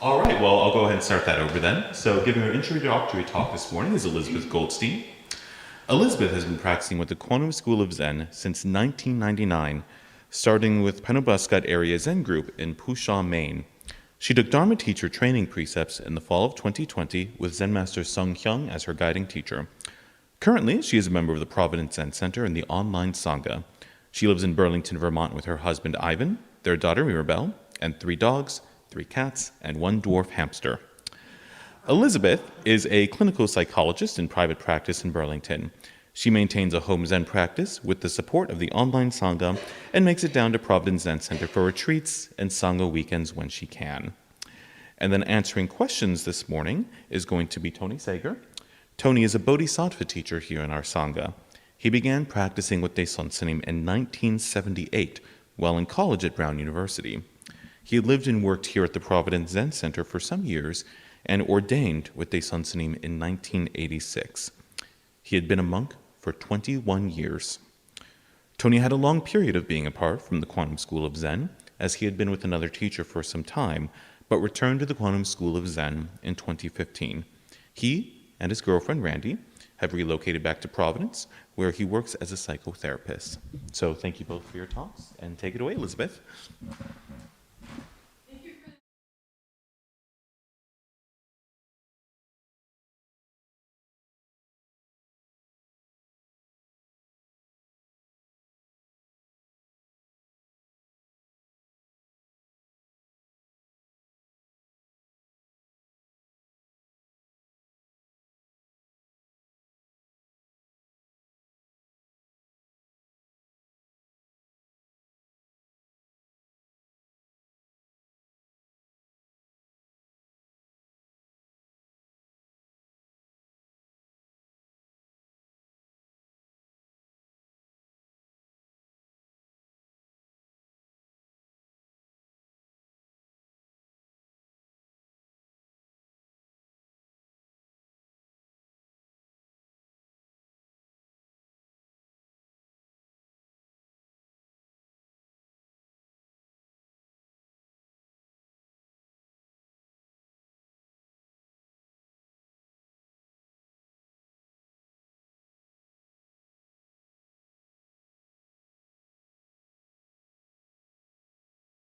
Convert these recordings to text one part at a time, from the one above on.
All right, well, I'll go ahead and start that over then. So, giving her introductory talk this morning is Elizabeth Goldstein. Elizabeth has been practicing with the Quantum School of Zen since 1999, starting with Penobscot Area Zen Group in Pushaw, Maine. She took Dharma teacher training precepts in the fall of 2020 with Zen Master Soeng Hyang as her guiding teacher. Currently, she is a member of the Providence Zen Center and the online Sangha. She lives in Burlington, Vermont with her husband Ivan, their daughter Mirabelle, and 3 dogs, 3 cats, and 1 dwarf hamster. Elizabeth is a clinical psychologist in private practice in Burlington. She maintains a home Zen practice with the support of the online Sangha and makes it down to Providence Zen Center for retreats and Sangha weekends when she can. And then answering questions this morning is going to be Tony Sager. Tony is a Bodhisattva teacher here in our Sangha. He began practicing with Daesun Sanim in 1978 while in college at Brown University. He lived and worked here at the Providence Zen Center for some years and ordained with Daesun Sanim in 1986. He had been a monk for 21 years. Tony had a long period of being apart from the Quantum School of Zen, as he had been with another teacher for some time, but returned to the Quantum School of Zen in 2015. He and his girlfriend, Randy, have relocated back to Providence, where he works as a psychotherapist. So thank you both for your talks, and take it away, Elizabeth.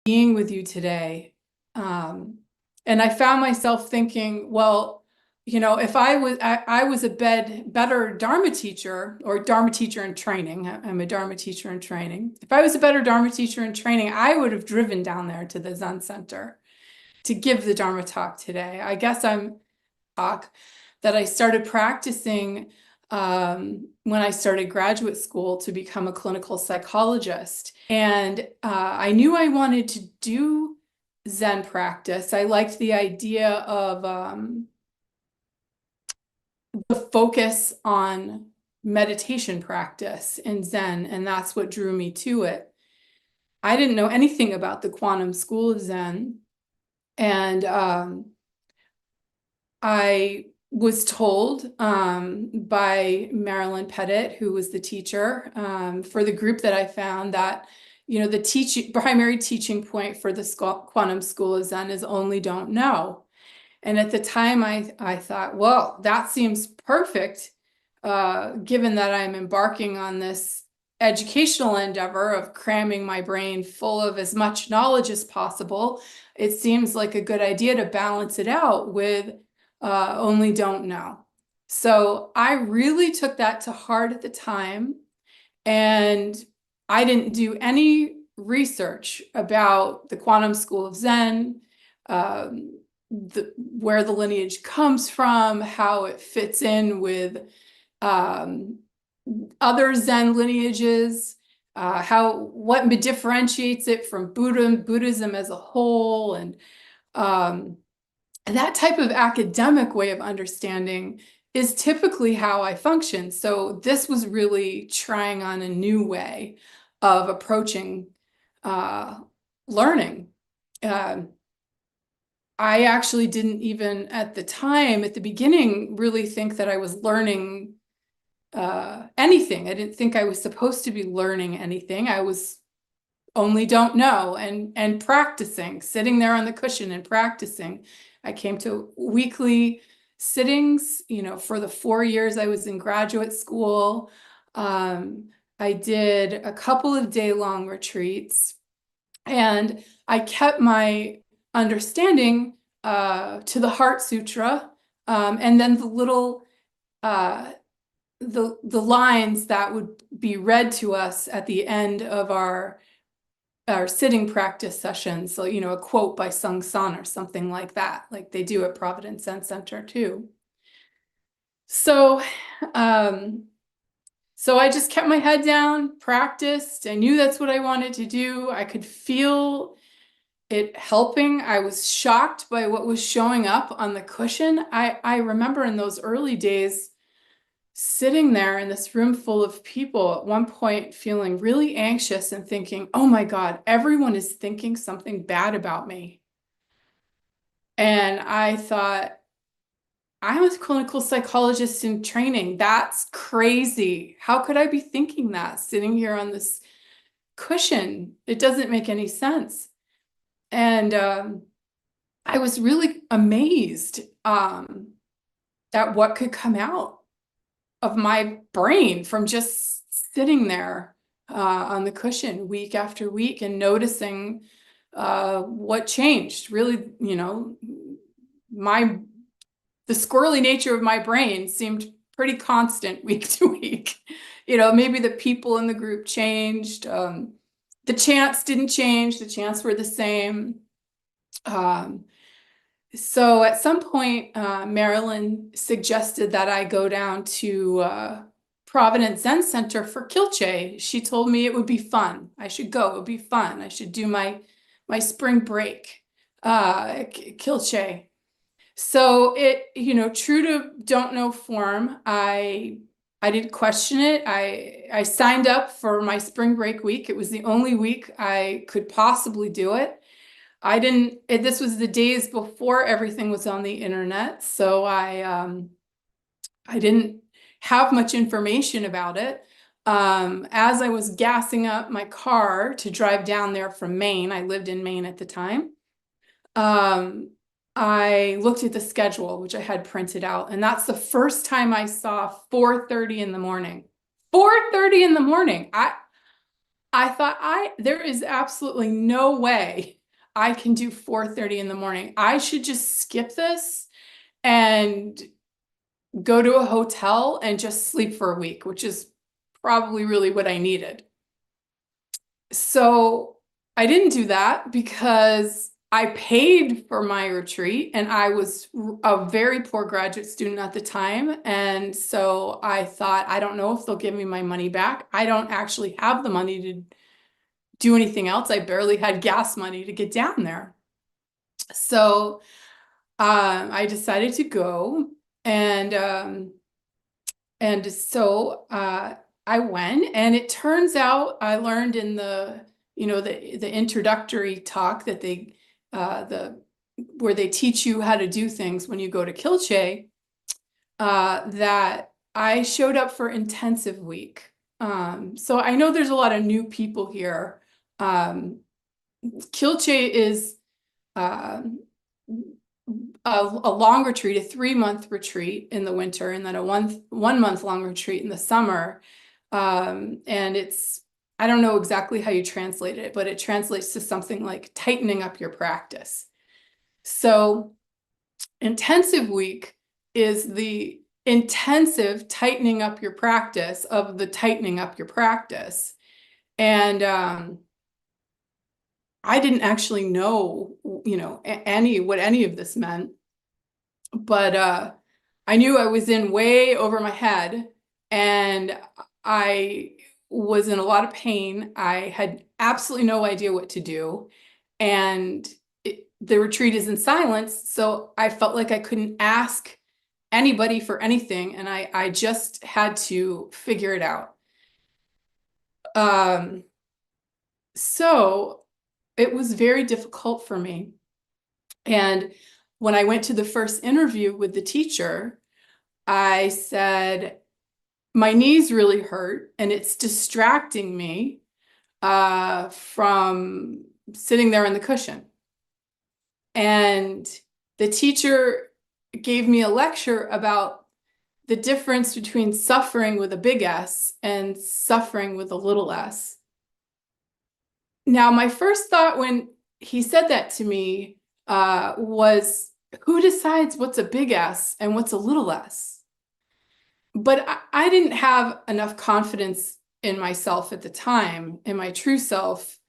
Being with you today. And I found myself thinking, well, you know, if I was a better Dharma teacher or Dharma teacher in training, I'm a Dharma teacher in training. If I was a better Dharma teacher in training, I would have driven down there to the Zen Center to give the Dharma talk today. I guess I'm talk that I started practicing when I started graduate school to become a clinical psychologist. And I knew I wanted to do Zen practice. I liked the idea of the focus on meditation practice in Zen, and that's what drew me to it. I didn't know anything about the Quantum School of Zen, and I was told by Marilyn Pettit, who was the teacher for the group that I found, that the primary teaching point for the Quantum School of Zen is only don't know. And at the time, I thought, well, that seems perfect, given that I'm embarking on this educational endeavor of cramming my brain full of as much knowledge as possible. It seems like a good idea to balance it out with only don't know. So I really took that to heart at the time, and I didn't do any research about the Quantum School of Zen, where the lineage comes from, how it fits in with other Zen lineages, what differentiates it from Buddhism as a whole, and that type of academic way of understanding is typically how I function. So this was really trying on a new way of approaching learning. I actually didn't even at the beginning, really think that I was learning anything. I didn't think I was supposed to be learning anything. I was only don't know, and practicing, sitting there on the cushion and practicing. I came to weekly sittings, for the 4 years I was in graduate school. I did a couple of day-long retreats, and I kept my understanding to the Heart Sutra, and then the little the lines that would be read to us at the end of our sitting practice sessions. So, a quote by Sung San or something like that, like they do at Providence Zen Center too. So, so I just kept my head down, practiced. I knew that's what I wanted to do. I could feel it helping. I was shocked by what was showing up on the cushion. I remember in those early days sitting there in this room full of people, at one point feeling really anxious and thinking, oh my God, everyone is thinking something bad about me. And I thought, I'm a clinical psychologist in training. That's crazy. How could I be thinking that sitting here on this cushion? It doesn't make any sense. And I was really amazed at what could come out of my brain from just sitting there on the cushion week after week and noticing what changed. Really, the squirrely nature of my brain seemed pretty constant week to week. Maybe the people in the group changed. The chants didn't change. The chants were the same. So at some point, Marilyn suggested that I go down to Providence Zen Center for Kilche. She told me it would be fun. I should go. It would be fun. I should do my spring break Kilche. So it, true to don't know form, I didn't question it. I signed up for my spring break week. It was the only week I could possibly do it. This was the days before everything was on the internet, so I didn't have much information about it. As I was gassing up my car to drive down there from Maine, I lived in Maine at the time, I looked at the schedule, which I had printed out, and that's the first time I saw 4:30 in the morning. 4:30 in the morning. I thought there is absolutely no way I can do 4:30 in the morning. I should just skip this and go to a hotel and just sleep for a week, which is probably really what I needed. So I didn't do that because I paid for my retreat, and I was a very poor graduate student at the time. And so I thought, I don't know if they'll give me my money back. I don't actually have the money to do anything else. I barely had gas money to get down there. So I decided to go, and so I went, and it turns out I learned in the introductory talk that where they teach you how to do things when you go to Kilche, that I showed up for intensive week. So I know there's a lot of new people here. Kilche is a long retreat, a 3-month retreat in the winter, and then a one month long retreat in the summer. And I don't know exactly how you translate it, but it translates to something like tightening up your practice. So intensive week is the intensive tightening up your practice of the tightening up your practice. And I didn't actually know, what any of this meant, but I knew I was in way over my head, and I was in a lot of pain. I had absolutely no idea what to do, and the retreat is in silence, so I felt like I couldn't ask anybody for anything, and I just had to figure it out. So it was very difficult for me. And when I went to the first interview with the teacher, I said, my knees really hurt and it's distracting me. from sitting there in the cushion. And the teacher gave me a lecture about the difference between suffering with a big S and suffering with a little s. Now, my first thought when he said that to me was, who decides what's a big S and what's a little s? But I didn't have enough confidence in myself at the time, in my true self,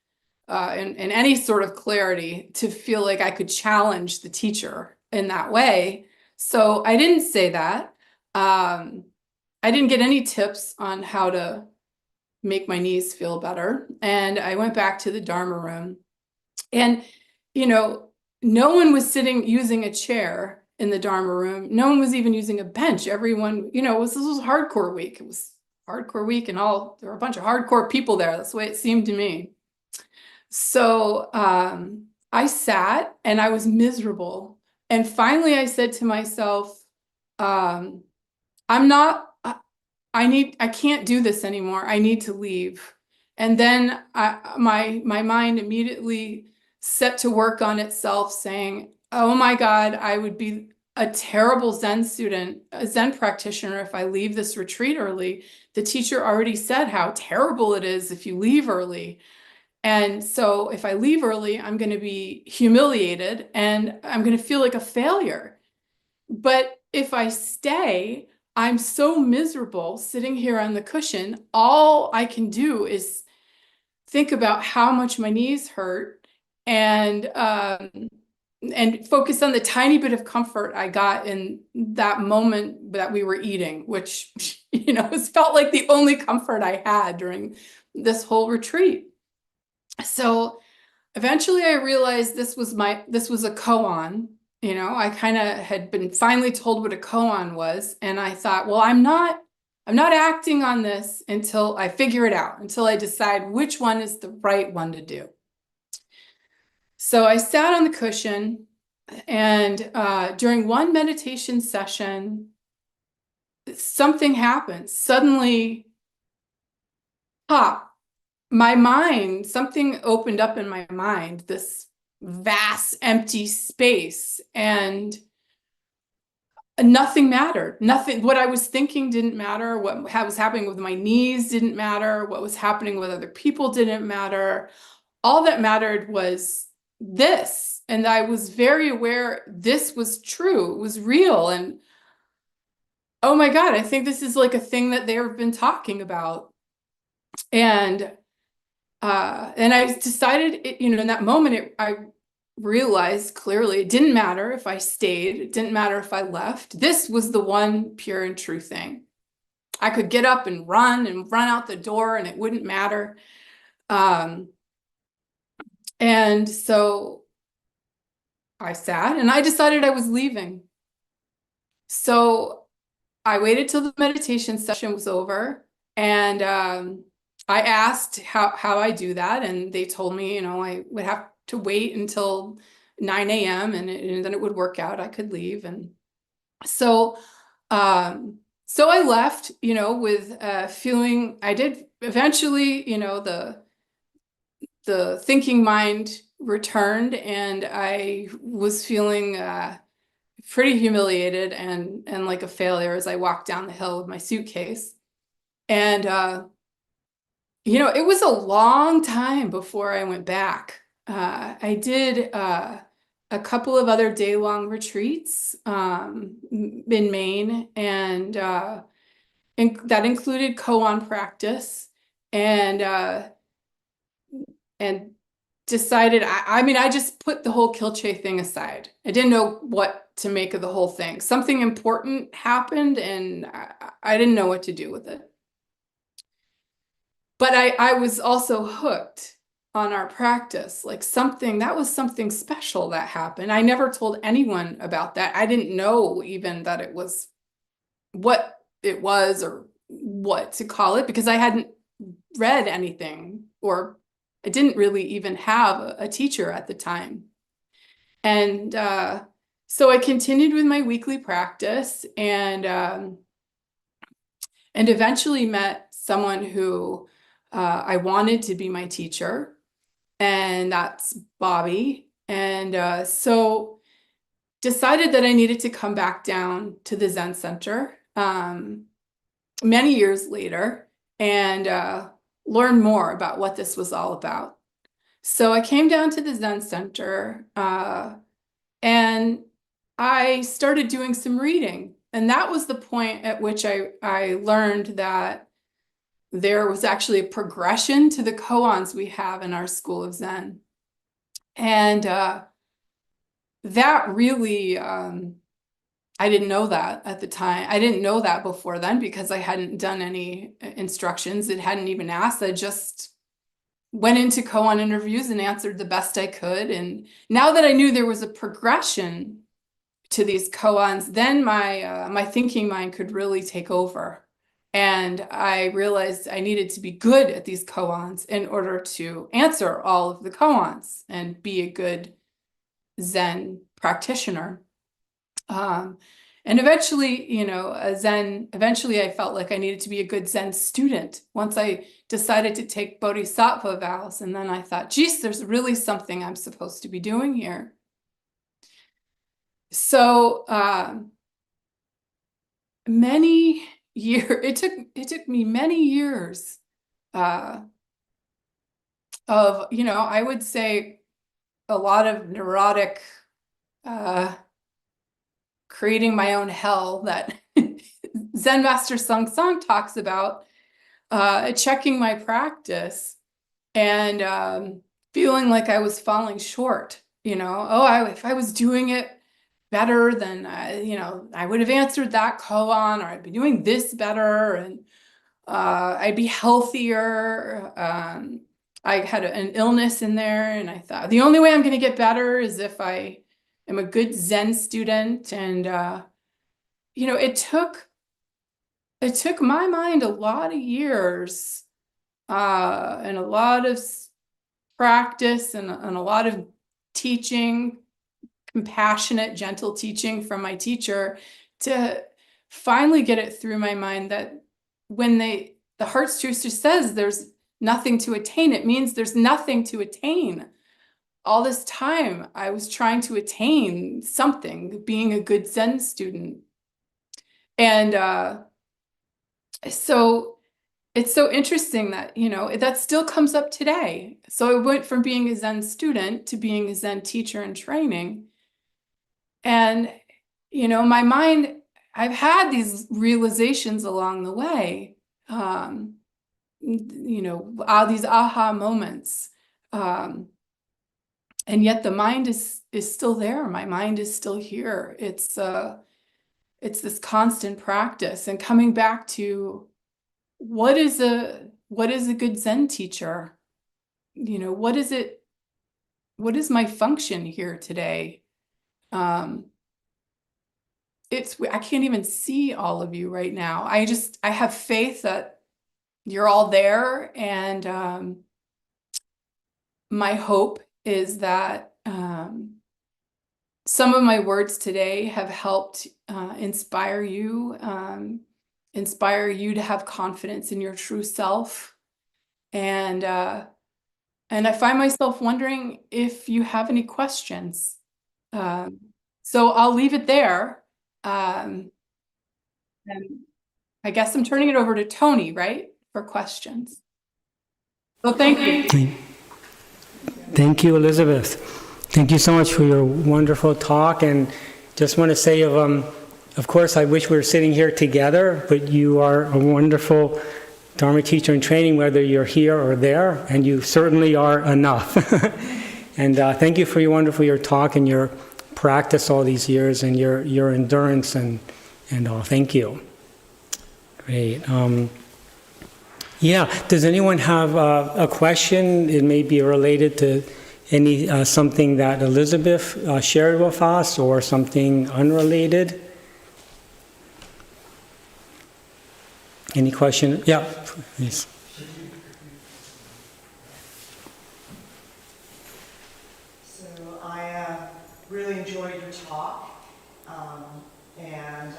in any sort of clarity to feel like I could challenge the teacher in that way. So I didn't say that. I didn't get any tips on how to make my knees feel better. And I went back to the Dharma room. And, no one was using a chair in the Dharma room. No one was even using a bench. Everyone, this was hardcore week. It was hardcore week and there were a bunch of hardcore people there. That's the way it seemed to me. So I sat and I was miserable. And finally I said to myself, I can't do this anymore. I need to leave. And then my mind immediately set to work on itself saying, oh my God, I would be a terrible Zen student, a Zen practitioner if I leave this retreat early. The teacher already said how terrible it is if you leave early. And so if I leave early, I'm going to be humiliated and I'm going to feel like a failure. But if I stay, I'm so miserable sitting here on the cushion. All I can do is think about how much my knees hurt and focus on the tiny bit of comfort I got in that moment that we were eating, which, it felt like the only comfort I had during this whole retreat. So eventually I realized this was a koan. I kind of had been finally told what a koan was. And I thought, well, I'm not acting on this until I figure it out, until I decide which one is the right one to do. So I sat on the cushion and during one meditation session, something happened. Suddenly, my mind, something opened up in my mind, this vast empty space, and nothing mattered. Nothing, what I was thinking didn't matter. What was happening with my knees didn't matter. What was happening with other people didn't matter. All that mattered was this. And I was very aware this was true. It was real. And oh my God, I think this is like a thing that they've been talking about. And I decided, in that moment, I realized clearly it didn't matter if I stayed. It didn't matter if I left. This was the one pure and true thing. I could get up and run out the door and it wouldn't matter. And so I sat and I decided I was leaving. So I waited till the meditation session was over and I asked how I do that, and they told me, I would have to wait until 9 a.m. and then it would work out. I could leave. And so I left, with feeling. I did eventually, the thinking mind returned, and I was feeling pretty humiliated and like a failure as I walked down the hill with my suitcase. And it was a long time before I went back. I did a couple of other day-long retreats in Maine, and that included koan practice, and decided, I just put the whole Kilche thing aside. I didn't know what to make of the whole thing. Something important happened, and I didn't know what to do with it. But I was also hooked on our practice, like that was something special that happened. I never told anyone about that. I didn't know even that it was what it was or what to call it, because I hadn't read anything, or I didn't really even have a teacher at the time. And so I continued with my weekly practice and eventually met someone who I wanted to be my teacher, and that's Bobby. And so decided that I needed to come back down to the Zen Center many years later and learn more about what this was all about. So I came down to the Zen Center and I started doing some reading. And that was the point at which I learned that there was actually a progression to the koans we have in our School of Zen. And that really, I didn't know that at the time. I didn't know that before then because I hadn't done any instructions. It hadn't even asked. I just went into koan interviews and answered the best I could. And now that I knew there was a progression to these koans, then my thinking mind could really take over. And I realized I needed to be good at these koans in order to answer all of the koans and be a good Zen practitioner. And eventually, eventually I felt like I needed to be a good Zen student once I decided to take Bodhisattva vows. And then I thought, geez, there's really something I'm supposed to be doing here. So it took me many years of, I would say a lot of neurotic creating my own hell that Zen Master Soeng Hyang talks about, checking my practice and feeling like I was falling short. If I was doing it better, then I would have answered that koan, or I'd be doing this better, and I'd be healthier. I had an illness in there, and I thought the only way I'm going to get better is if I am a good Zen student. And it took my mind a lot of years and a lot of practice and a lot of teaching, compassionate, gentle teaching from my teacher to finally get it through my mind that when the Heart's Truth just says there's nothing to attain, it means there's nothing to attain. All this time I was trying to attain something, being a good Zen student. And so it's so interesting that, that still comes up today. So I went from being a Zen student to being a Zen teacher in training. And, my mind, I've had these realizations along the way, these aha moments. And yet the mind is still there. My mind is still here. It's this constant practice and coming back to what is a good Zen teacher? What is my function here today? I can't even see all of you right now. I have faith that you're all there, and my hope is that some of my words today have helped inspire you to have confidence in your true self. And I find myself wondering if you have any questions. So I'll leave it there. And I guess I'm turning it over to Tony, right, for questions. So thank you. Thank you, Elizabeth. Thank you so much for your wonderful talk. And just want to say, of course, I wish we were sitting here together, but you are a wonderful Dharma teacher in training, whether you're here or there, and you certainly are enough. And thank you for your talk and your practice all these years and your endurance and all. Thank you. Great. Yeah. Does anyone have a question? It may be related to something that Elizabeth shared with us, or something unrelated. Any question? Yeah, please. So I really enjoyed your talk, and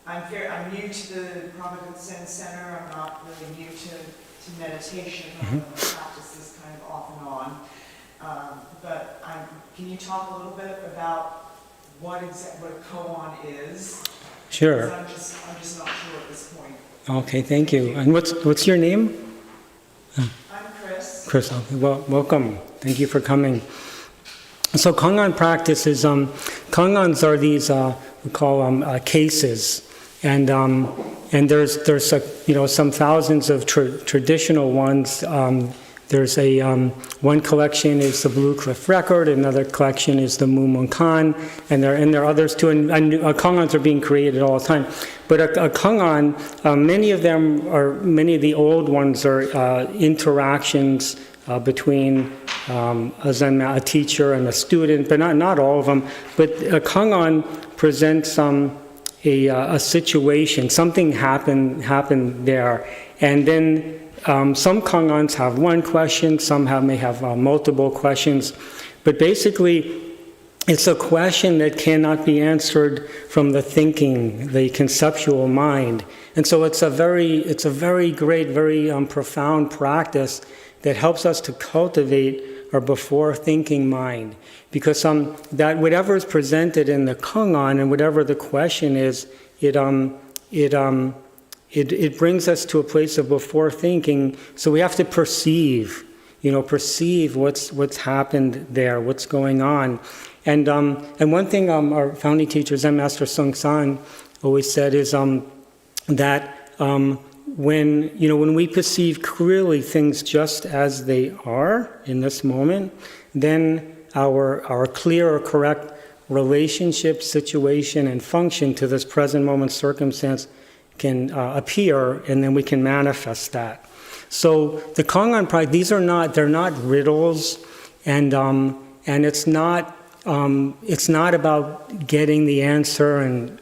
I'm new to the Providence Zen Center. I'm not really new to to meditation. I'm going to practice this kind of off and on. Can you talk a little bit about what Kwan is? Sure. Because I'm just not sure at this point. Okay, thank you. And what's your name? I'm Chris. Chris, okay. Well, welcome. Thank you for coming. So Kangan practice is, Kangans are these, we call them cases. And there's some thousands of traditional ones. There's one collection is the Blue Cliff Record, another collection is the Mumun Khan, and there are others too. And Kangans are being created all the time. But a Kangan, many of the old ones are interactions between a teacher and a student, but not all of them. But a Kangan presents a situation, something happened there, and then some Kangans have one question, some may have multiple questions, but basically it's a question that cannot be answered from the thinking, the conceptual mind. And so it's a very great, very profound practice that helps us to cultivate our before thinking mind. Because that whatever is presented in the Kangan and whatever the question is, it brings us to a place of before thinking. So we have to perceive what's happened there, what's going on. And one thing our founding teacher, Zen Master Soeng Hyang, always said is that when we perceive clearly things just as they are in this moment, then our clear or correct relationship, situation, and function to this present moment circumstance can appear, and then we can manifest that. So the Kangan practice, they're not riddles, and it's not about getting the answer and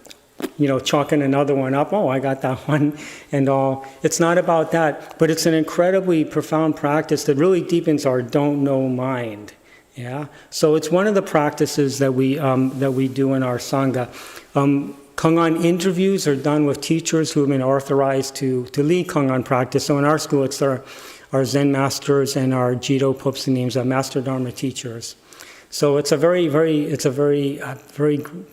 chalking another one up. Oh, I got that one, and all. It's not about that, but it's an incredibly profound practice that really deepens our don't know mind. Yeah. So it's one of the practices that we do in our sangha. Kangan interviews are done with teachers who have been authorized to lead Kangan practice. So in our school, it's our Zen masters and our Jido Popsanims, our master Dharma teachers. So it's a very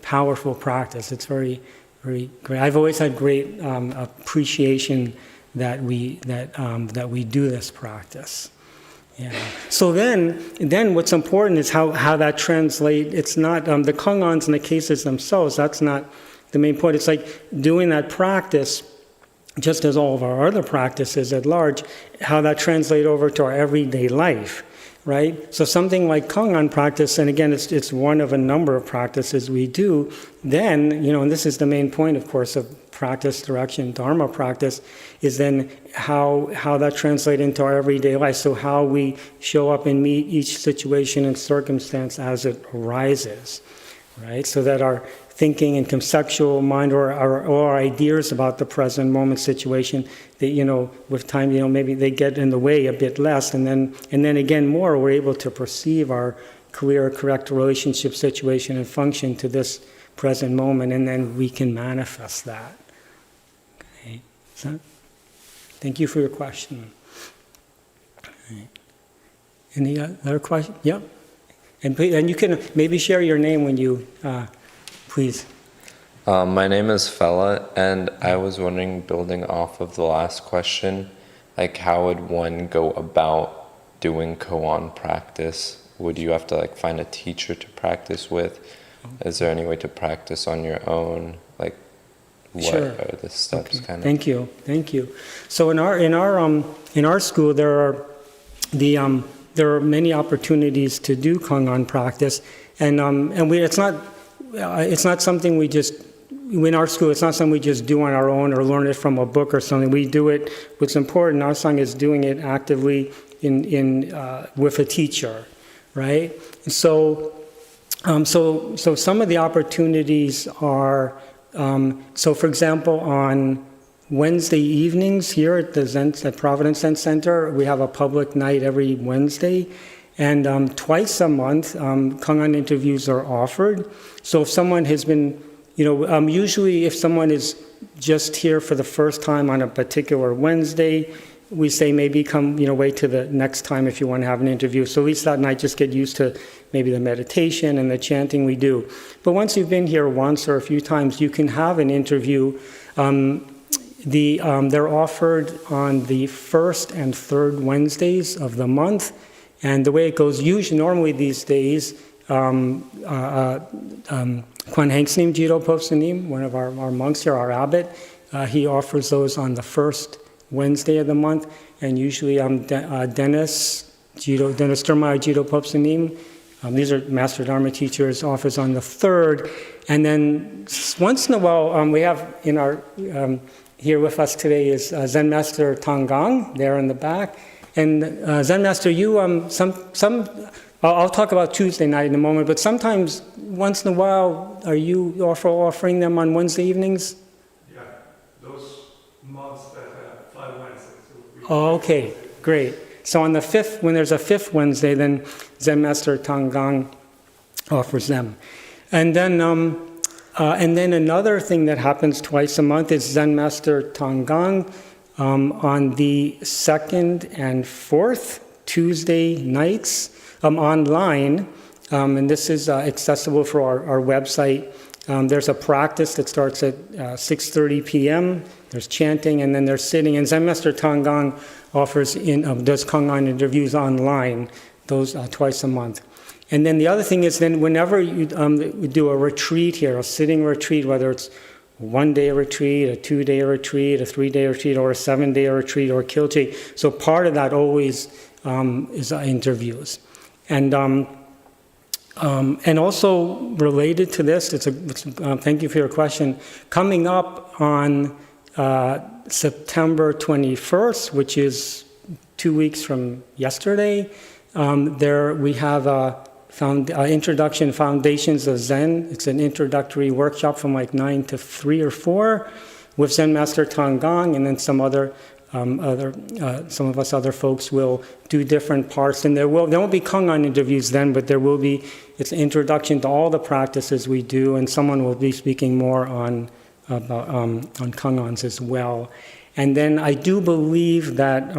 powerful practice. It's very, very great. I've always had great appreciation that we do this practice. Yeah. So then what's important is how that translates. It's not the Kangans and the cases themselves. That's not the main point. It's like doing that practice, just as all of our other practices at large, how that translates over to our everyday life, right? So something like Kangan practice, and again, it's one of a number of practices we do, then, and this is the main point, of course, of practice, direction, Dharma practice, is then how that translates into our everyday life. So how we show up and meet each situation and circumstance as it arises, right? So that our thinking and conceptual mind or our ideas about the present moment situation, that, with time, maybe they get in the way a bit less, and then again more, we're able to perceive our clear, correct relationship, situation, and function to this present moment, and then we can manifest that. Okay. Thank you for your question. Okay. Any other question? Yep. And you can maybe share your name when you, please. My name is Fela, and I was wondering, building off of the last question, how would one go about doing koan practice? Would you have to find a teacher to practice with? Is there any way to practice on your own? What Sure. are the steps? Okay. Kind of? Thank you. So in our school there are many opportunities to do Kangan practice, and it's not something we just, in our school, it's not something we just do on our own or learn it from a book or something. We do it, what's important, our sangha is doing it actively with a teacher, right? And so some of the opportunities are, so for example, on Wednesday evenings here at Providence Zen Center, we have a public night every Wednesday. And twice a month, Kangan interviews are offered. So if someone has been, usually if someone is just here for the first time on a particular Wednesday, we say maybe come, wait to the next time if you want to have an interview. So at least that night, just get used to maybe the meditation and the chanting we do. But once you've been here once or a few times, you can have an interview. They're offered on the first and third Wednesdays of the month. And the way it goes, normally these days, Kwan Hangsnim JDPSN, one of our monks here, our abbot, he offers those on the first Wednesday of the month, and usually Dennis Dharma JDPSN, these are Master Dharma teachers, offers on the third, and then once in a while we have in our here with us today is Zen Master Soeng Hyang there in the back, and Zen Master, you I'll talk about Tuesday night in a moment, but sometimes once in a while are you offering them on Wednesday evenings? Yeah, those months that have 5 Wednesdays. Oh, okay, great. So on the fifth, when there's a fifth Wednesday, then Zen Master Soeng Hyang offers them. And then another thing that happens twice a month is Zen Master Soeng Hyang on the second and fourth Tuesday nights online. And this is accessible for our website. There's a practice that starts at 6:30 p.m. There's chanting, and then there's sitting. And Zen Master Soeng Hyang does Kangan interviews online, those twice a month. And then the other thing is, then whenever you do a retreat here, a sitting retreat, whether it's a 1-day retreat, a 2-day retreat, a 3-day retreat, or a 7-day retreat, or kilche. So part of that always is interviews. And also related to this, thank you for your question. Coming up on September 21st, which is 2 weeks from yesterday, we have Introduction Foundations of Zen. It's an introductory workshop from like 9 to 3 or 4 with Zen Master Soeng Hyang, and then some of us other folks will do different parts. And there won't be Kangan interviews then, but it's an introduction to all the practices we do, and someone will be speaking more on Kangans as well. And then I do believe that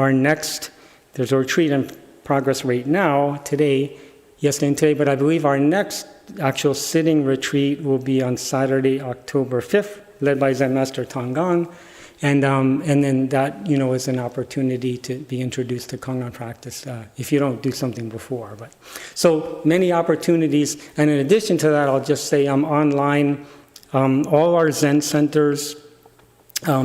there's a retreat in progress right now, yesterday and today, but I believe our next actual sitting retreat will be on Saturday, October 5th, led by Zen Master Soeng Hyang. And then that, is an opportunity to be introduced to Kangan practice if you don't do something before. But so many opportunities. And in addition to that, I'll just say I'm online. All our Zen centers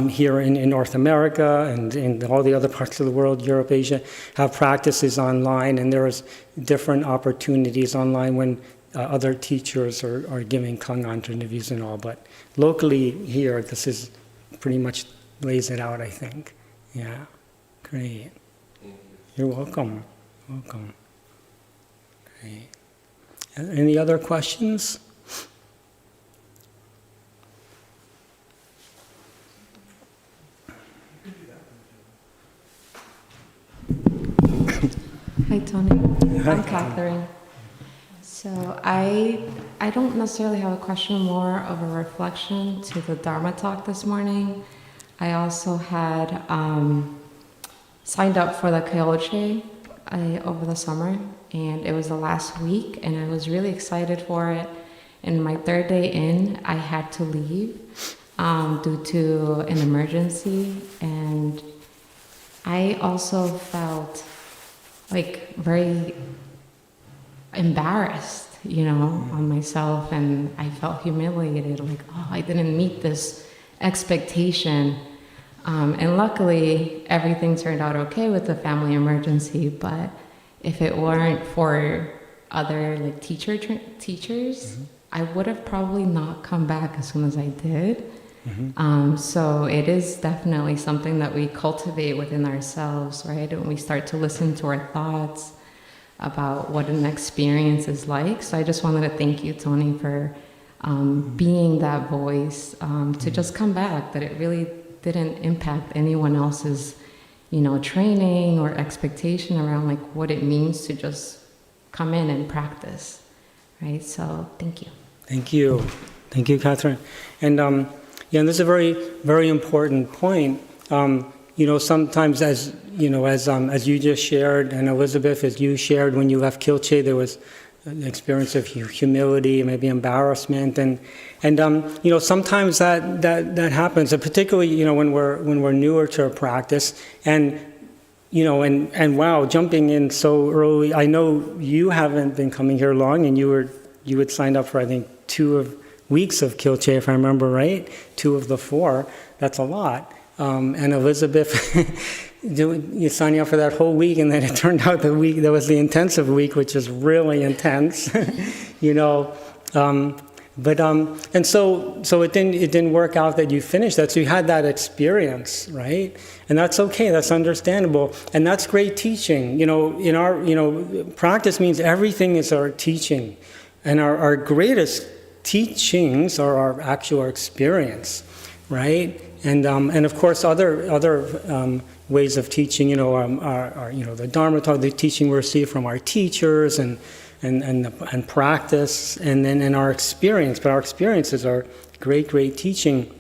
here in North America and in all the other parts of the world, Europe, Asia, have practices online. And there's different opportunities online when other teachers are giving Kangan interviews and all. But locally here, this is pretty much lays it out, I think. Yeah, great. You're welcome. Welcome. Great. Any other questions? Hi, Tony. I'm Catherine. So I don't necessarily have a question, more of a reflection to the Dharma talk this morning. I also had signed up for the Kyoche over the summer, and it was the last week, and I was really excited for it. And my third day in, I had to leave due to an emergency, and I also felt like very embarrassed, on myself, and I felt humiliated, like, oh, I didn't meet this expectation. And luckily, everything turned out okay with the family emergency, but if it weren't for other teachers, mm-hmm. I would have probably not come back as soon as I did. Mm-hmm. So it is definitely something that we cultivate within ourselves, right? And we start to listen to our thoughts about what an experience is like. So I just wanted to thank you, Tony, for being that voice, to just come back, that it really didn't impact anyone else's, training or expectation around what it means to just come in and practice, right? So thank you. Thank you. Thank you, Catherine. And this is a very, very important point. sometimes as you just shared, and Elizabeth, as you shared, when you left Kilche, there was an experience of humility, maybe embarrassment, and sometimes that happens, and particularly when we're newer to a practice, and wow, jumping in so early. I know you haven't been coming here long, and you had signed up for, I think, 2 weeks of Kilche, if I remember right, 2 of the 4. That's a lot. And Elizabeth, you signing up for that whole week, and then it turned out the week that was the intensive week, which is really intense, and so it didn't work out that you finished that. So you had that experience, right? And that's okay. That's understandable, and that's great teaching. In our practice means everything is our teaching, and our greatest teachings are our actual experience, right? And of course other ways of teaching, the Dharma talk, the teaching we receive from our teachers and practice, and then in our experience. But our experiences are great teaching.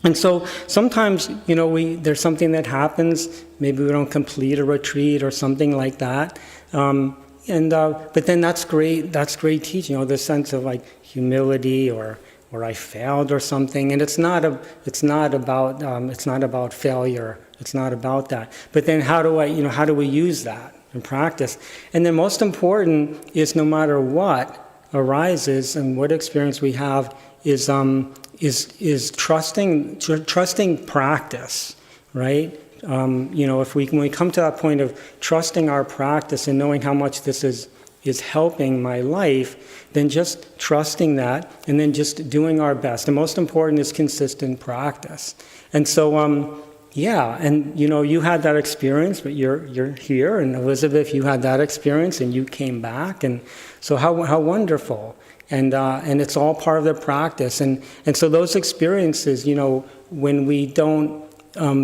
And so sometimes, there's something that happens, maybe we don't complete a retreat or something like that. But then that's great teaching, this sense of like humility or I failed or something, and it's not about failure. It's not about that. But then how do we use that in practice? And then most important is, no matter what arises and what experience we have, is trusting practice, right? When we come to that point of trusting our practice and knowing how much this is helping my life, then just trusting that, and then just doing our best. And most important is consistent practice. And so, you had that experience, but you're here, and Elizabeth, you had that experience, and you came back, and so how wonderful. And it's all part of the practice. And so those experiences, when we don't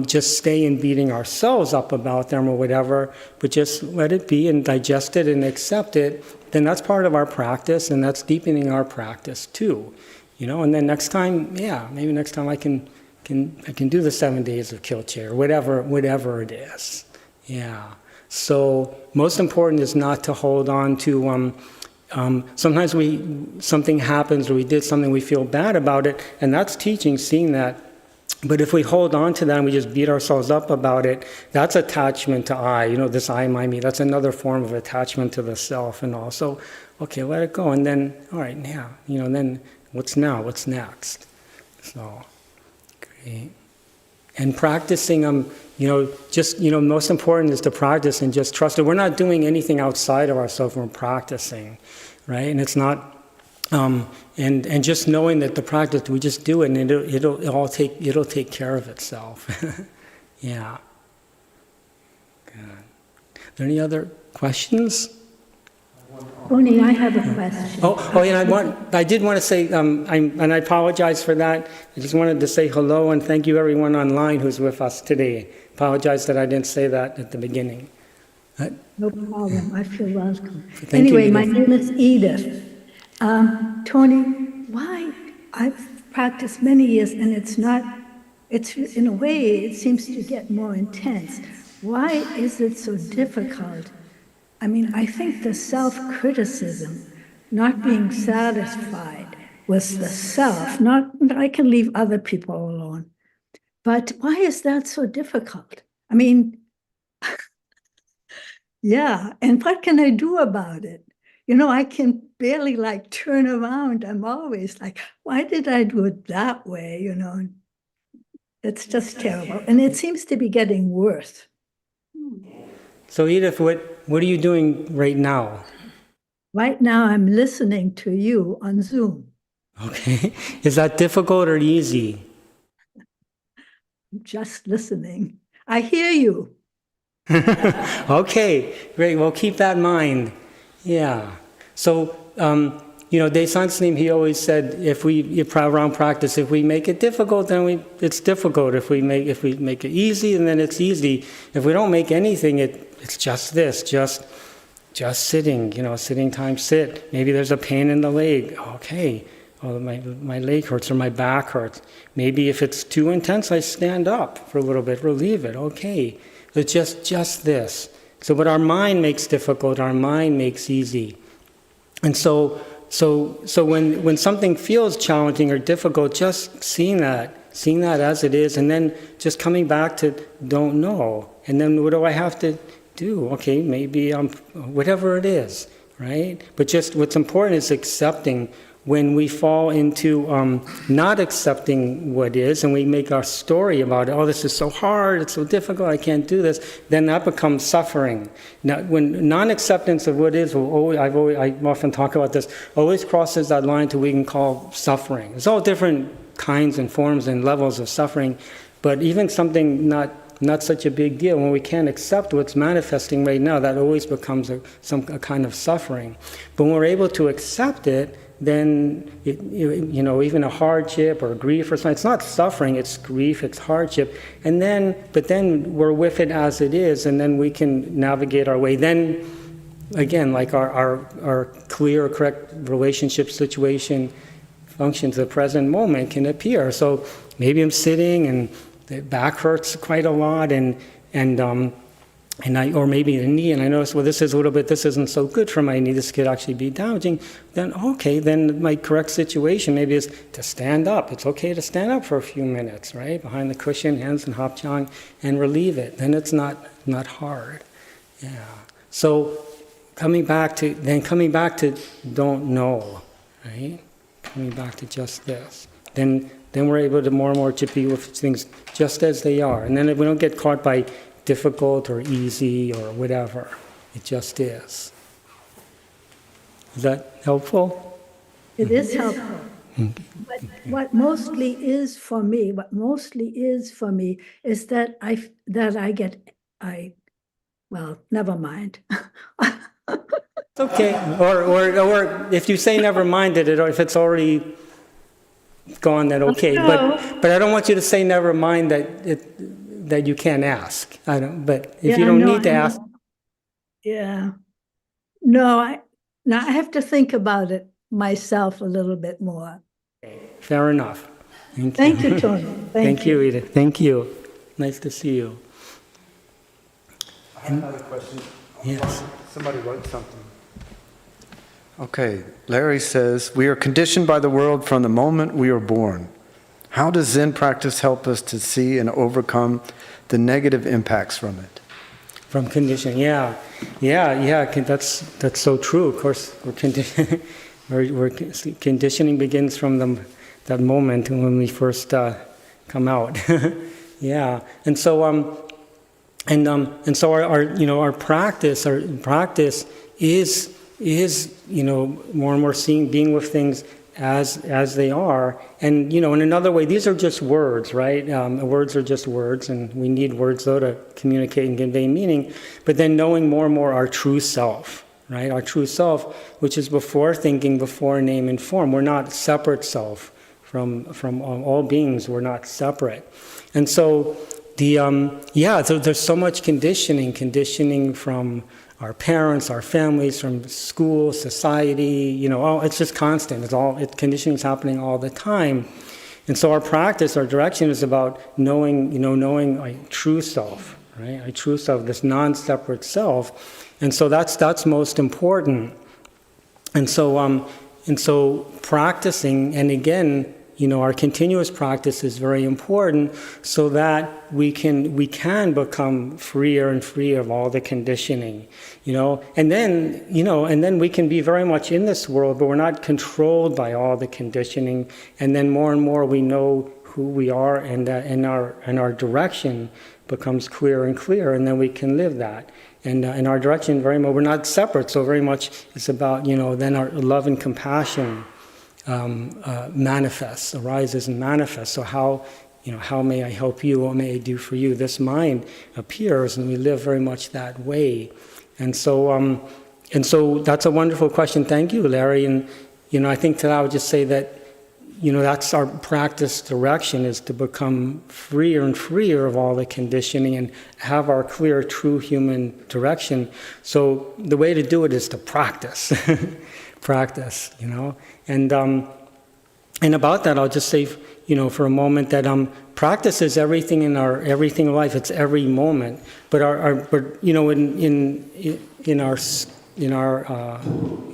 just stay in beating ourselves up about them or whatever, but just let it be and digest it and accept it, then that's part of our practice, and that's deepening our practice too. And then next time, maybe next time I can do the 7 days of Kilche or whatever it is. Yeah. So most important is not to hold on to. Sometimes something happens or we did something, we feel bad about it, and that's teaching, seeing that. But if we hold on to that and we just beat ourselves up about it, that's attachment to I, this I, my, me. That's another form of attachment to the self and all. So, okay, let it go. And then, all right, now, then what's now? What's next? So, great. And practicing, most important is to practice and just trust it. We're not doing anything outside of ourselves when we're practicing, right? And it's not... and just knowing that the practice, we just do it, and it'll take care of itself. Yeah. Good. Are there any other questions? Tony, I have a question. I did want to say, and I apologize for that. I just wanted to say hello and thank you everyone online who's with us today. Apologize that I didn't say that at the beginning. No problem. I feel welcome. Thank you, Edith. My name is Edith. Tony, why? I've practiced many years, and it's in a way, it seems to get more intense. Why is it so difficult? I think the self-criticism, not being satisfied with the self, I can leave other people alone. But why is that so difficult? Yeah, and what can I do about it? I can barely turn around. I'm always like, why did I do it that way? It's just terrible. And it seems to be getting worse. So Edith, what are you doing right now? Right now, I'm listening to you on Zoom. Okay. Is that difficult or easy? Just listening. I hear you. Okay, great. Well, keep that in mind. Yeah. So, Daesan Slim, he always said, around practice, if we make it difficult, then it's difficult. If we make it easy, and then it's easy. If we don't make anything, it's just this, just sitting. Sitting time, sit. Maybe there's a pain in the leg. oh, my leg hurts or my back hurts. Maybe if it's too intense, I stand up for a little bit, relieve it. Okay, it's just this. So what our mind makes difficult, our mind makes easy. And so when something feels challenging or difficult, just seeing that as it is, and then just coming back to don't know. And then what do I have to do? Okay, maybe whatever it is, right? But just what's important is accepting. When we fall into not accepting what is, and we make our story about it, oh, this is so hard, it's so difficult, I can't do this, then that becomes suffering. Now, when non-acceptance of what is, I often talk about this, always crosses that line to what we can call suffering. There's all different kinds and forms and levels of suffering, but even something not such a big deal, when we can't accept what's manifesting right now, that always becomes a kind of suffering. But when we're able to accept it, then even a hardship or grief or something, it's not suffering, it's grief, it's hardship, but then we're with it as it is, and then we can navigate our way. Then again, like our clear, correct relationship situation functions, the present moment can appear. So maybe I'm sitting and the back hurts quite a lot, or maybe the knee, and I notice, well, this isn't so good for my knee, this could actually be damaging. Then, okay, then my correct situation maybe is to stand up. It's okay to stand up for a few minutes, right? Behind the cushion, hands in hapchang, and relieve it. Then it's not hard. Yeah. So coming back to don't know, right? Coming back to just this. Then we're able to more and more to be with things just as they are. And then we don't get caught by difficult or easy or whatever. It just is. Is that helpful? It is helpful. But what mostly is for me is that well, never mind. Okay. Or if you say never mind it, or if it's already gone, then okay. No. But I don't want you to say never mind that you can't ask. But if you don't need to ask. Yeah. No, I have to think about it myself a little bit more. Fair enough. Thank you, Tony. Thank you, Edith. Thank you. Nice to see you. I have another question. Yes. Somebody wrote something. Okay, Larry says, we are conditioned by the world from the moment we are born. How does Zen practice help us to see and overcome the negative impacts from it? From conditioning, yeah. That's so true. Of course, conditioning begins from that moment when we first come out. Yeah, and so our practice is more and more being with things as they are. And in another way, these are just words, right? Words are just words, and we need words though to communicate and convey meaning. But then knowing more and more our true self, right? Our true self, which is before thinking, before name and form. We're not separate self from all beings. We're not separate. And so so there's so much conditioning from our parents, our families, from school, society, it's just constant. Conditioning is happening all the time. And so our practice, our direction is about knowing a true self, right? A true self, this non-separate self. And so that's most important. And so practicing, and again, our continuous practice is very important so that we can become freer and freer of all the conditioning, and then we can be very much in this world, but we're not controlled by all the conditioning. And then more and more we know who we are, and our direction becomes clearer and clearer, and then we can live that. And in our direction, very much we're not separate. So very much it's about then our love and compassion arises and manifests. So how may I help you? What may I do for you? This mind appears, and we live very much that way. And so that's a wonderful question. Thank you, Larry. And I think that I would just say that that's our practice direction, is to become freer and freer of all the conditioning and have our clear, true human direction. So the way to do it is to practice. Practice, and And about that, I'll just say, for a moment that practice is everything in everything in life. It's every moment. But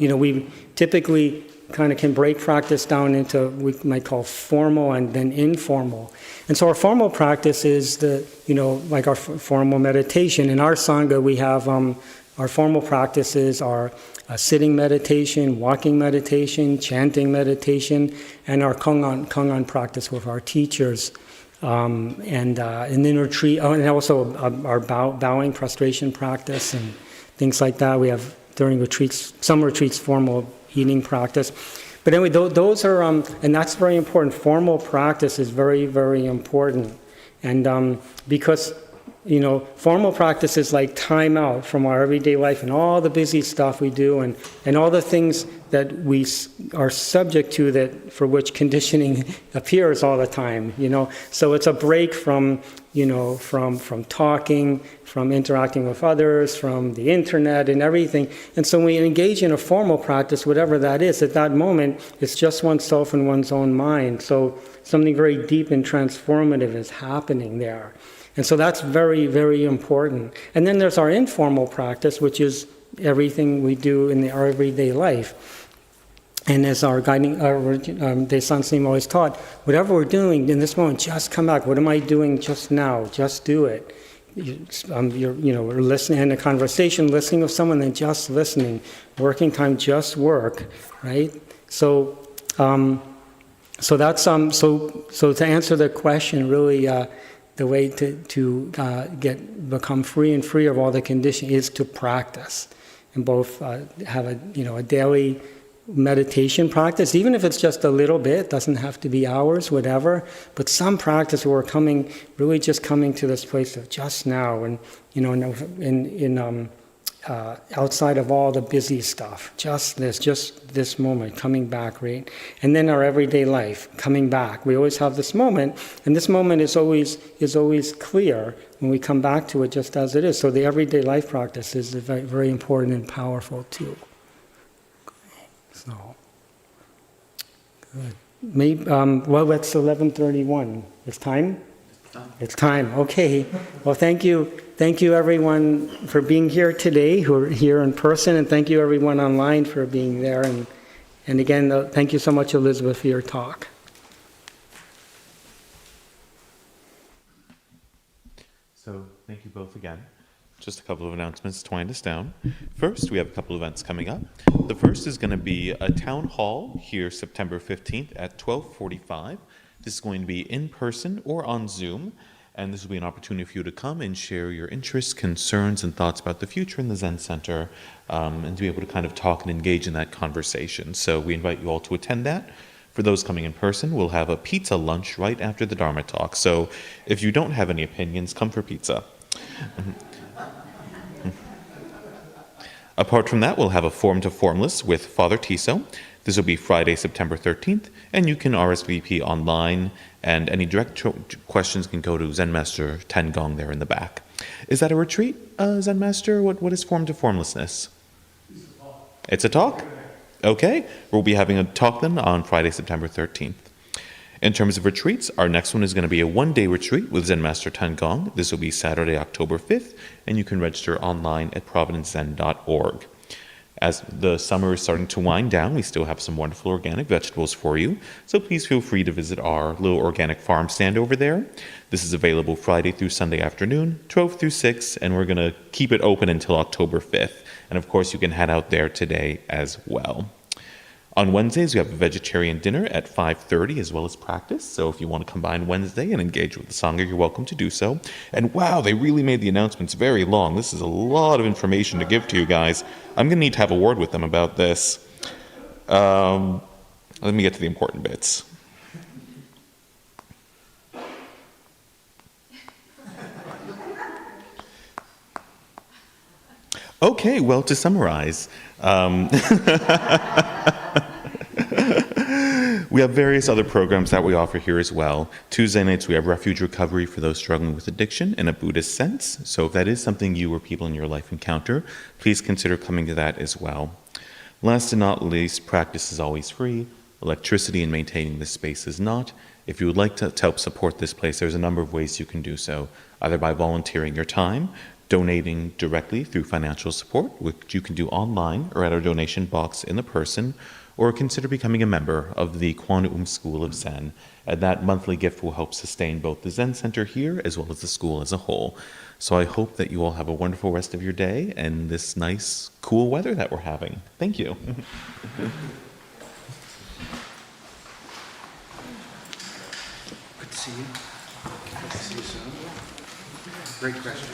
we typically kind of can break practice down into we might call formal and then informal. And so our formal practice is like our formal meditation. In our Sangha, we have our formal practices are sitting meditation, walking meditation, chanting meditation, and our Kongan practice with our teachers. And then retreat, and also our bowing, prostration practice and things like that. We have during retreats, some retreats, formal eating practice. But anyway, those are, and that's very important. Formal practice is very, very important. And because, formal practice is like time out from our everyday life and all the busy stuff we do and all the things that we are subject to that for which conditioning appears all the time, So it's a break from talking, from interacting with others, from the internet and everything. And so when we engage in a formal practice, whatever that is, at that moment, it's just oneself and one's own mind. So something very deep and transformative is happening there. And so that's very, very important. And then there's our informal practice, which is everything we do in our everyday life. And as our guiding, Daesan Sim always taught, whatever we're doing in this moment, just come back. What am I doing just now? Just do it. We're listening in a conversation, listening with someone, then just listening. Working time, just work, right? So that's so to answer the question, really, the way to become free and free of all the conditioning is to practice, and both have a daily meditation practice, even if it's just a little bit, doesn't have to be hours, whatever, but some practice where we're really just coming to this place of just now, and outside of all the busy stuff, just this moment, coming back, right? And then our everyday life, coming back. We always have this moment, and this moment is always clear when we come back to it just as it is. So the everyday life practice is very, very important and powerful too. So, good. Maybe, it's 11:31. It's time? It's time. Okay. Well, thank you. Thank you, everyone, for being here today, who are here in person, and thank you, everyone online, for being there. And again, thank you so much, Elizabeth, for your talk. So, thank you both again. Just a couple of announcements to wind us down. First, we have a couple of events coming up. The first is going to be a town hall here September 15th at 12:45. This is going to be in person or on Zoom, and this will be an opportunity for you to come and share your interests, concerns, and thoughts about the future in the Zen Center, and to be able to kind of talk and engage in that conversation. So we invite you all to attend that. For those coming in person, we'll have a pizza lunch right after the Dharma talk. So if you don't have any opinions, come for pizza. Apart from that, we'll have a Form to Formless with Father Tiso. This will be Friday, September 13th, and you can RSVP online, and any direct questions can go to Zen Master Tengong there in the back. Is that a retreat, Zen Master? What is Form to Formlessness? It's a talk? Okay, we'll be having a talk then on Friday, September 13th. In terms of retreats, our next one is going to be a one-day retreat with Zen Master Tengong. This will be Saturday, October 5th, and you can register online at providencezen.org. As the summer is starting to wind down, we still have some wonderful organic vegetables for you, so please feel free to visit our little organic farm stand over there. This is available Friday through Sunday afternoon, 12 through 6, and we're going to keep it open until October 5th. And of course, you can head out there today as well. On Wednesdays, we have a vegetarian dinner at 5:30 as well as practice. So if you want to combine Wednesday and engage with the Sangha, you're welcome to do so. And wow, they really made the announcements very long. This is a lot of information to give to you guys. I'm going to need to have a word with them about this. Let me get to the important bits. Okay, well, to summarize, we have various other programs that we offer here as well. Tuesday nights, we have refuge recovery for those struggling with addiction in a Buddhist sense. So if that is something you or people in your life encounter, please consider coming to that as well. Last and not least, practice is always free. electricity and maintaining this space is not. If you would like to help support this place, there's a number of ways you can do so, either by volunteering your time, donating directly through financial support, which you can do online or at our donation box in the person, or consider becoming a member of the Kwan School of Zen. And that monthly gift will help sustain both the Zen Center here as well as the school as a whole. So I hope that you all have a wonderful rest of your day and this nice, cool weather that we're having. Thank you. Good to see you. Good to see you soon. Great question.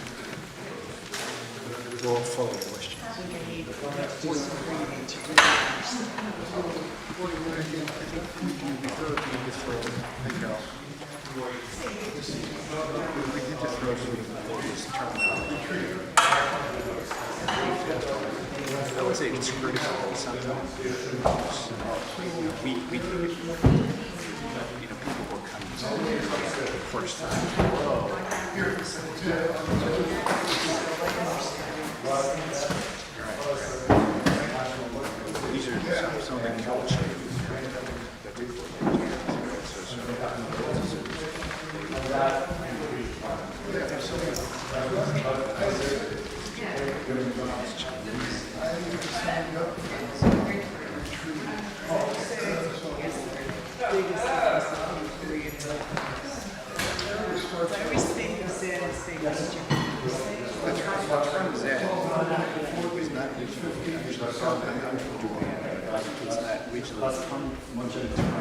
It was all full of questions. I would say it's critical sometimes. We people were coming for the first time. These are some of the culture that we I always think of Zen as being a The term Zen is not originally actually from Japan. It's not originally from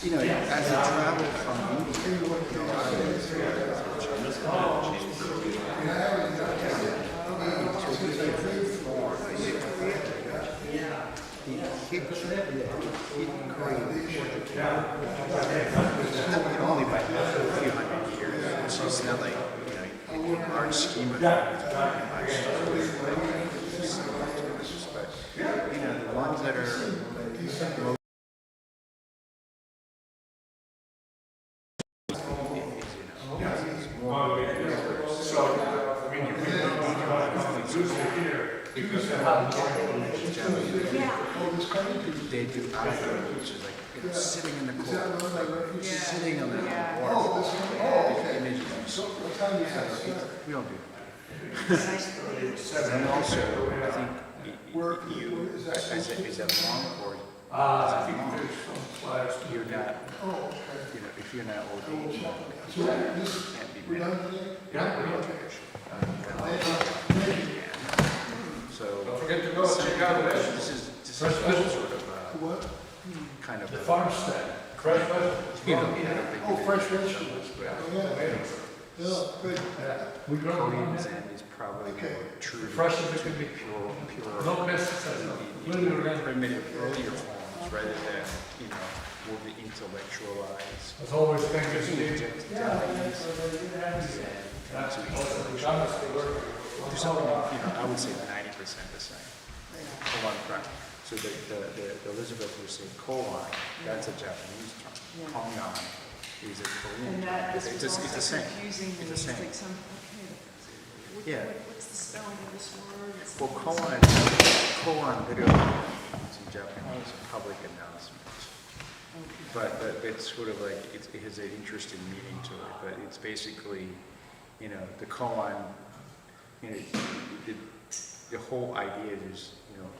you know, as I travel from only by a few hundred years. It's just not like, you know, a large scheme of things. But, you know, the ones that are they do which is like sitting in the cold, like sitting on the water. We don't do that. And also, I think you as a monk or as a monk, you're not, you know, if you're not ordained, you can't be married. You're not really so don't forget to go check out this is sort of kind of The farm stand, fresh vegetables. you know, Fresh vegetables. We grow Korean Zen is probably more true fresh as it can be. pure No pesticides. Really primitive earlier forms rather than, you know, more the intellectualized. As always, thank you, Steve. There's something, you know, I would say 90% the same. Koan practice. So the Elizabeth would say Kwan, that's a Japanese term. Hyang is a Korean And term. that It's the same. confusing It's the it's same. like some, Yeah. what's the spelling of this word? It's Well, Koan literally means in Japanese public announcement. But it's sort of like, it has an interesting meaning to it. But it's basically, you know, the Koan, you know, the whole idea is, you know,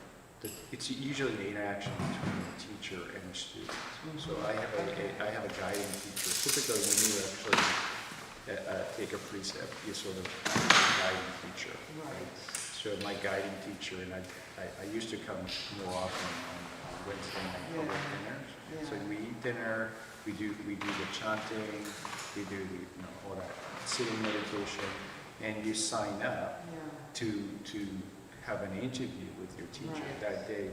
it's usually the interaction between the teacher and the student. So I have a guiding teacher. Typically, when you actually take a precept, you sort of have a guiding teacher. Right? So my guiding teacher, and I used to come more often on Wednesday night public dinners. Yeah. So we eat dinner, we do the chanting, we do all that sitting meditation, and you sign up to have an interview with your teacher that day.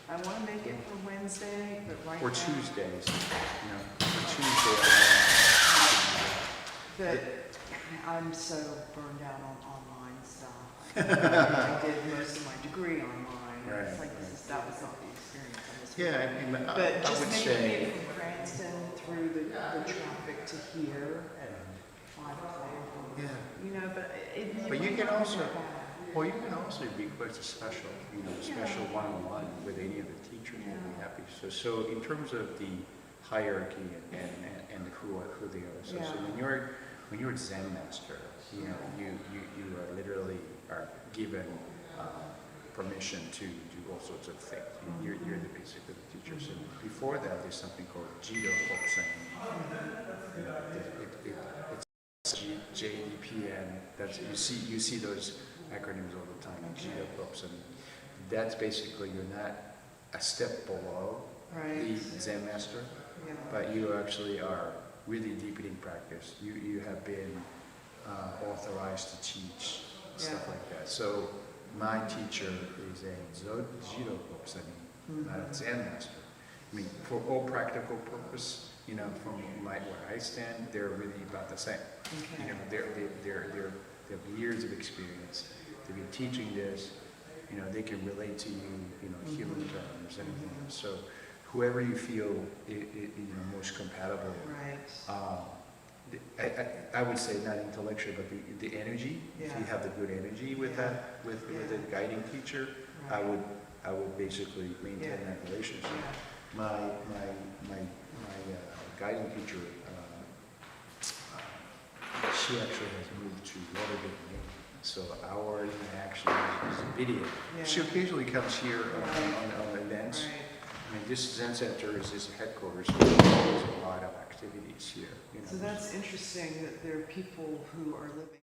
I want to make it for Wednesday, but right Or now. Tuesdays, you know, or Tuesday. But I'm so burned out on online stuff. I did most of my degree online, Right, it's like, right. that was not the experience on this. Yeah, I mean, But I just would making say, it from Cranston through the traffic to here at 5 o'clock, yeah. you know, but it. But you can also, well, you can also request a special, special one-on-one with any of the teachers. We'll be happy. So in terms of the hierarchy and who they are. So when you're a Zen master, you are literally are given permission to do all sorts of things. You're the basically the teacher. So before that, there's something called JDPSN. It's JDPSN. That's you see those acronyms all the time. JDPSN. That's basically you're not a step below the Zen master, but you actually are really deepening practice. You have been authorized to teach stuff like that. So my teacher is a JDPSN, not a Zen master. I mean, for all practical purpose, from where I stand, they're really about the same. Okay. They have years of experience. They've been teaching this. They can relate to you, human terms, anything else. So whoever you feel most compatible. Right. I would say not intellectual, but the energy. If you have the good energy with that, with a guiding teacher, Right. I would basically maintain that relationship. My guiding teacher, she actually has moved to Lauderdale, Maine. So our interaction is immediate. Yeah. She occasionally comes here on events. Right. I mean, this Zen Center is this headquarters, so there's a lot of activities here. So that's interesting that there are people who are living